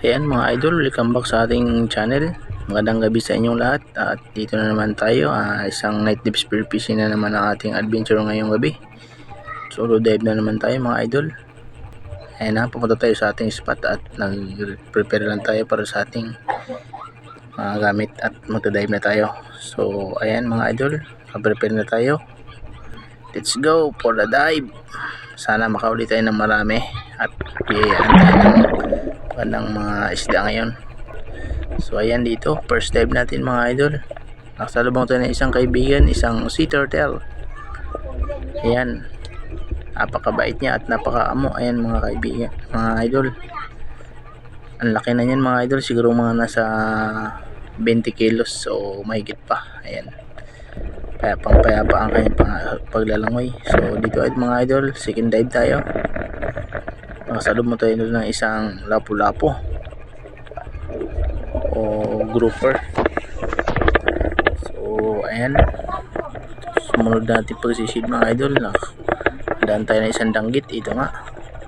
Ayan mga idol, welcome back sa ating channel. Magandang gabi sa inyong lahat. At dito na naman tayo, isang night dive spear fishing na naman ang ating adventure ngayong gabi. Solo dive na naman tayo mga idol. Ayan na, pumunta tayo sa ating spot at nag-prepare lang tayo para sa ating mga gamit at magta-dive na tayo. So ayan mga idol, prepare na tayo. Let's go for the dive. Sana makauli tayo ng marami at i-antay ng magandang mga isda ngayon. So ayan dito, first dive natin mga idol. Nakasalubong tayo ng isang kaibigan, isang sea turtle. Ayan, napakabait niya at napakaamo. Ayan mga kaibigan, mga idol, ang laki na niyan mga idol, siguro mga nasa 20 kilos o mahigit pa. Ayan, payapang payapa ang kanyang paglalangoy. So dito ay mga idol, second dive tayo. Nakasalubong tayo ng isang lapu-lapu o grouper. So ayan, sumunod natin pagsisid mga idol. Daan tayo na isang danggit. Ito nga,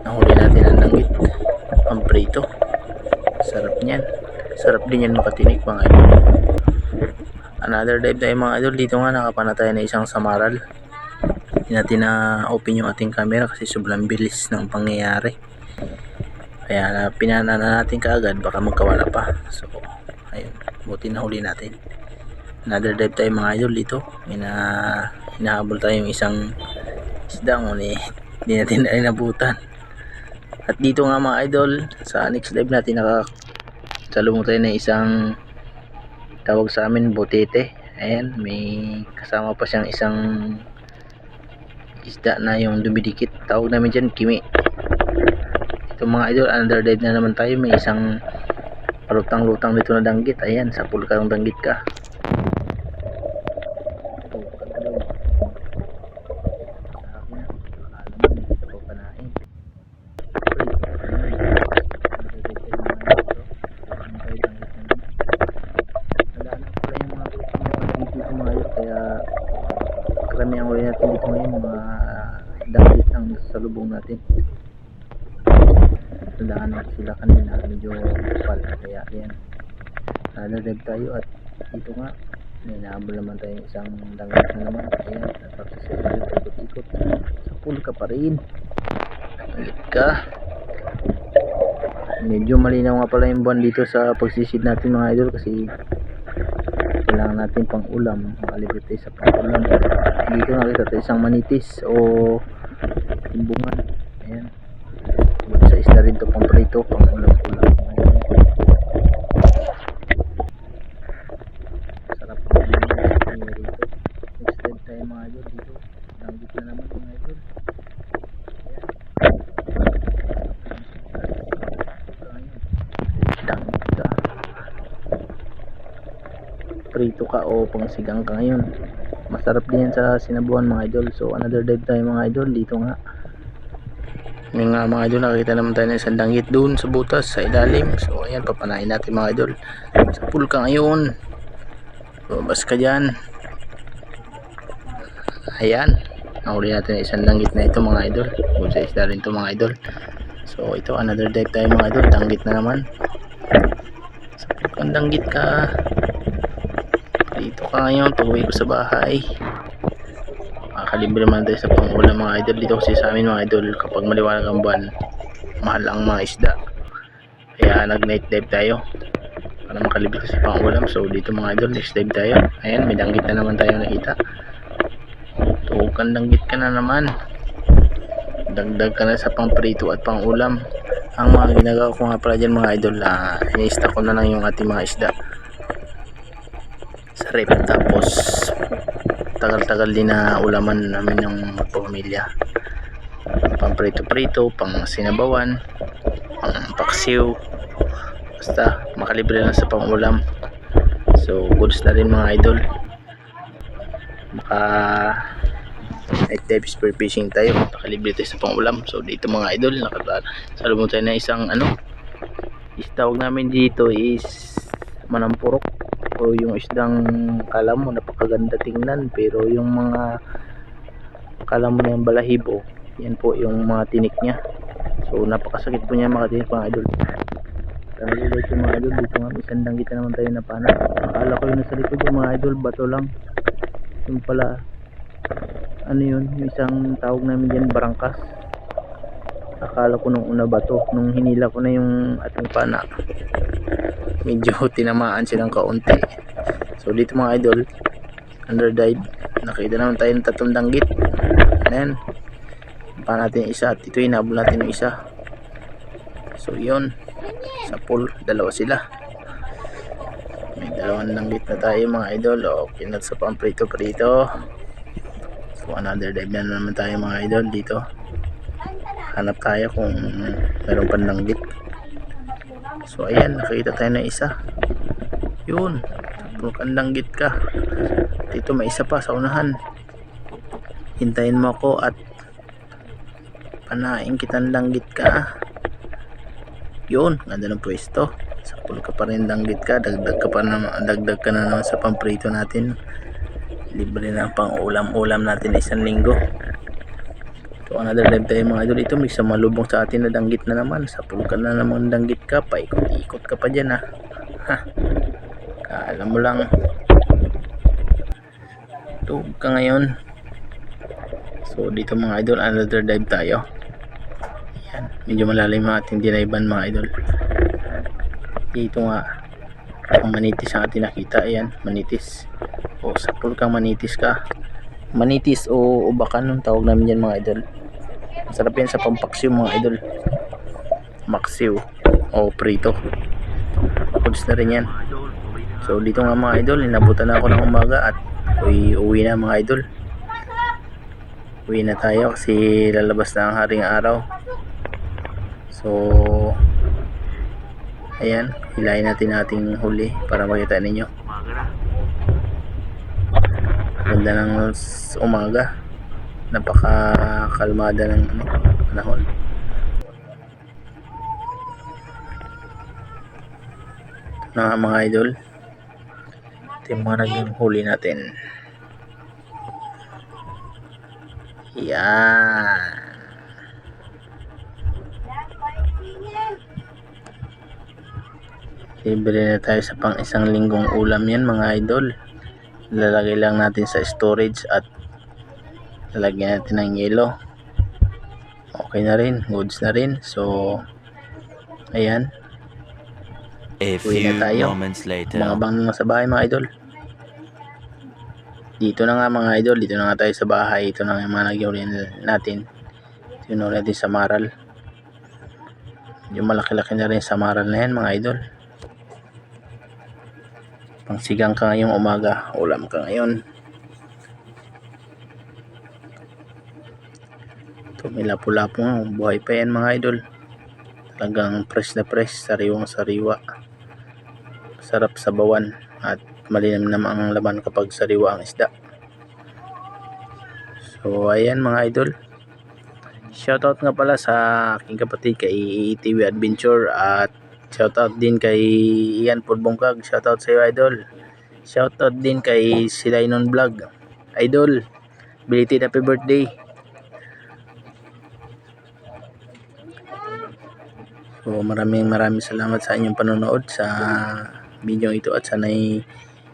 nahuli natin ang danggit, ang prito. Sarap niyan, sarap din yan makatinik mga idol. Another dive tayo mga idol. Dito nga nakapana tayo na isang samaral. Hindi natin na open yung ating camera kasi sobrang bilis ng pangyayari. Kaya pinana na natin kaagad, baka magkawala pa. So ayun, buti na huli natin. Another dive tayo mga idol. Dito hinahabol tayo yung isang isda, ngunit hindi natin na inabutan. At dito nga mga idol, sa next dive natin nakasalubong tayo na isang tawag sa amin butete. Ayan, may kasama pa siyang isang isda na yung dumidikit, tawag namin dyan kimi. Ito mga idol, another dive na naman tayo. May isang palutang-lutang dito na danggit. Ayan, sa pulkang danggit ka. Kaya karamihan ulit natin dito ngayon mga danggit ang salubong natin. Tandaan natin sila kanina, medyo kapal. Kaya yan, naladive tayo. At dito nga may nahabol naman tayo isang danggit na naman. Ayan, tapos ikot-ikot sa pulka pa rin. Danggit ka. Medyo malinaw nga pala yung buwan dito sa pagsisid natin mga idol, kasi kailangan natin pang ulam, makalibre tayo sa pang ulam. Dito nakita tayo isang manitis o timbungan. Ayan, sa isda rin to, pang prito, pang ulam-ulam. Sarap po naman rito. Next time tayo mga idol. Dito danggit na naman mga idol. Danggit ka, prito ka o pang sigang ka ngayon. Masarap din yan sa sinabuhan mga idol. So another dive tayo mga idol. Dito nga may nga mga idol, nakita naman tayo ng isang danggit doon sa butas sa ilalim. So ayan, papanain natin mga idol sa pool ka ngayon. Lumabas ka dyan. Ayan, nahuli natin isang danggit na ito mga idol. Kung sa isda rin ito mga idol. So ito, another dive tayo mga idol. Danggit na naman. Sa pool kang danggit ka. Dito ka ngayon, pag-uwi ko sa bahay. Makakalibre naman tayo sa pang-ulam mga idol. Dito kasi sa amin mga idol, kapag maliwanag ang buwan, mahal ang mga isda. Kaya nag-night dive tayo para makalibre sa pang-ulam. So dito mga idol, next dive tayo. Ayan, may danggit na naman tayo nakita. Tuhukan danggit ka na naman. Dagdag ka na sa pang-prito at pang-ulam. Ang mga ginagawa ko nga pala dyan mga idol, ini-stack ko na lang yung ating mga isda sa rep, tapos tagal-tagal din na ulaman namin ng magpapamilya. Pang prito-prito, pang sinabawan, pang paksiw, basta makalibre lang sa pang ulam. So goods na rin mga idol. Maka night dive spear fishing tayo, nakalibre tayo sa pang ulam. So dito mga idol, nakasalubong tayo na isang tawag namin dito is manampurok, o yung isdang kala mo napakaganda tingnan, pero yung mga kala mo na yung balahibo, yan po yung mga tinik niya. So napakasakit po niya makatinik mga idol. Nalilate yung mga idol. Dito nga isang danggit na naman tayo na pana. Akala ko yung nasa likod yung mga idol, bato lang. Yung pala, ano yun, yung isang tawag namin dyan, barangkas. Akala ko nung una bato. Nung hinila ko na yung ating pana, medyo tinamaan silang kaunti. So dito mga idol, under dive, nakita naman tayo ng 3 danggit. Ayan, pa natin isa at ito hinabol natin yung isa. So yun, sa pool, 2 sila. May 2 danggit na tayo mga idol. Okay na sa pamprito-prito. So another dive na naman tayo mga idol dito. Hanap tayo kung meron pang danggit. So ayan, nakita tayo ng isa. Yun, kung danggit ka dito, may isa pa sa unahan. Hintayin mo ako at panain kitang danggit ka. Yun, ganda ng pwesto. Sa pool ka pa rin danggit ka, dagdag ka na naman sa pamprito natin. Libre na pang ulam natin isang linggo. So another dive tayo mga idol. Ito may sumalubong sa atin na danggit na naman. Sa pool ka na naman danggit ka, paikot-ikot ka pa dyan ha. Kaalam mo lang tug ka ngayon. So dito mga idol, another dive tayo. Yan, medyo malalim ang ating dinayban mga idol. Dito nga ang manitis ang ating nakita. Ayan, manitis. O sa pool kang manitis ka, manitis o ubakan nung tawag namin yan mga idol. Masarap yan sa pampaksiw mga idol, maksiw o prito, foods na rin yan. So dito nga mga idol, inabutan na ako ng umaga at uwi na mga idol. Uwi na tayo kasi lalabas na ang haring araw. So ayan, hilahin natin ating huli para makita ninyo. Ganda ng umaga, napakakalmada ng panahon. Ito na mga idol, ito yung mga naging huli natin. Yan, libre na tayo sa pang isang linggong ulam yan mga idol. Lalagay lang natin sa storage at lalagyan natin ng yelo. Okay na rin, goods na rin. So ayan, uwi na tayo. Mga bang sa bahay mga idol. Dito na nga mga idol, dito na nga tayo sa bahay. Ito na nga mga nagyuri natin. Ito na natin sa maral. Yung malaki-laki na rin sa maral na yan mga idol. Pangsigang ka ngayong umaga, ulam ka ngayon. Ito may lapu-lapu nga, buhay pa yan mga idol. Talagang fresh na fresh, sariwang sariwa. Sarap sa bawan at malinam naman ang laman kapag sariwa ang isda. So ayan mga idol, shoutout nga pala sa aking kapatid kay TV Adventure at shoutout din kay Ian Podbongkag. Shoutout sa iyo idol. Shoutout din kay Silainon Vlog. Idol, belated happy birthday. So maraming salamat sa inyong panonood sa video ito at sana'y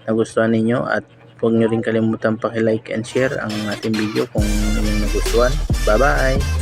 nagustuhan ninyo at huwag nyo rin kalimutan paki-like and share ang ating video kung inyong nagustuhan. Bye bye!